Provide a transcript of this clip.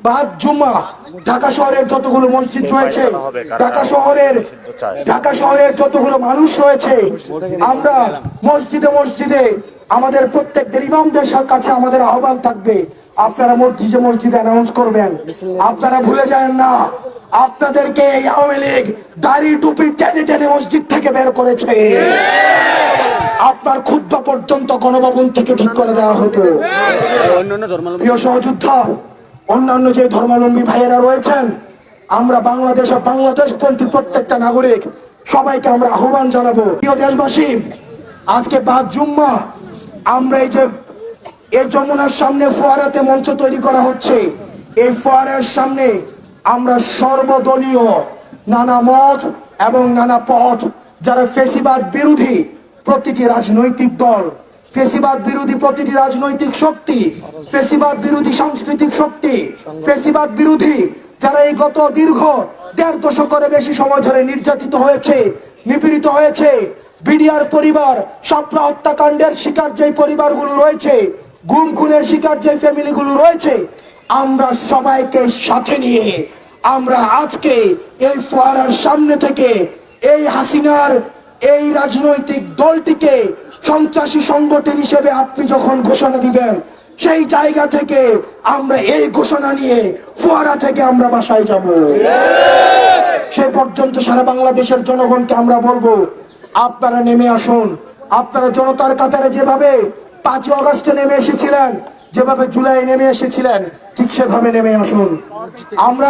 বাদ জুম্মা ঢাকা শহরের যতগুলো মসজিদ রয়েছে, ঢাকা শহরের যতগুলো মানুষ রয়েছে, আমরা মসজিদে মসজিদে আমাদের প্রত্যেকদের ইমামদের কাছে আমাদের আহ্বান থাকবে, আপনারা মসজিদে মসজিদে অ্যানাউন্স করবেন। আপনারা ভুলে যান না, আপনাদেরকে এই আওয়ামী লীগ দাড়ি টুপি টেনে টেনে মসজিদ থেকে বের করেছে। আপনার খুতবা পর্যন্ত গণভবন থেকে ঠিক করে দেওয়া হতো। প্রিয় সহযোদ্ধা, অন্যান্য যে ধর্মাবলম্বী ভাইয়েরা রয়েছেন, আমরা বাংলাদেশপন্থী প্রত্যেকটা নাগরিক সবাইকে আমরা আহ্বান জানাবো। প্রিয় দেশবাসী, আজকে 5 জুম্মা আমরা এই যমুনার সামনে ফোয়ারাতে মঞ্চ তৈরি করা হচ্ছে। এই ফোয়ারার সামনে আমরা সর্বদলীয় নানা মত এবং নানা পথ, যারা ফেসিবাদ বিরোধী প্রতিটি রাজনৈতিক দল, ফেসিবাদ বিরোধী প্রতিটি রাজনৈতিক শক্তি, ফেসিবাদ বিরোধী সাংস্কৃতিক শক্তি, ফেসিবাদ বিরোধী যারা এই গত দীর্ঘ 1.5 দশকের বেশি সময় ধরে নির্যাতিত হয়েছে, নিপীড়িত হয়েছে, বিডিআর পরিবার, শাপলা হত্যাকাণ্ডের শিকার যে পরিবারগুলো রয়েছে, গুম খুনের শিকার যে ফ্যামিলিগুলো রয়েছে, আমরা সবাইকে সাথে নিয়ে আমরা আজকে এই ফোয়ারার সামনে থেকে এই হাসিনার এই রাজনৈতিক দলটিকে সন্ত্রাসী সংগঠন হিসেবে আপনি যখন ঘোষণা দিবেন, সেই জায়গা থেকে আমরা এই ঘোষণা নিয়ে ফোয়ারা থেকে আমরা বাসায় যাব। সেই পর্যন্ত সারা বাংলাদেশের জনগণকে আমরা বলবো, আপনারা নেমে আসুন। আপনারা জনতার কাতারে যেভাবে 5 আগস্টে নেমে এসেছিলেন, যেভাবে জুলাই নেমে এসেছিলেন, ঠিক সেভাবে নেমে আসুন। আমরা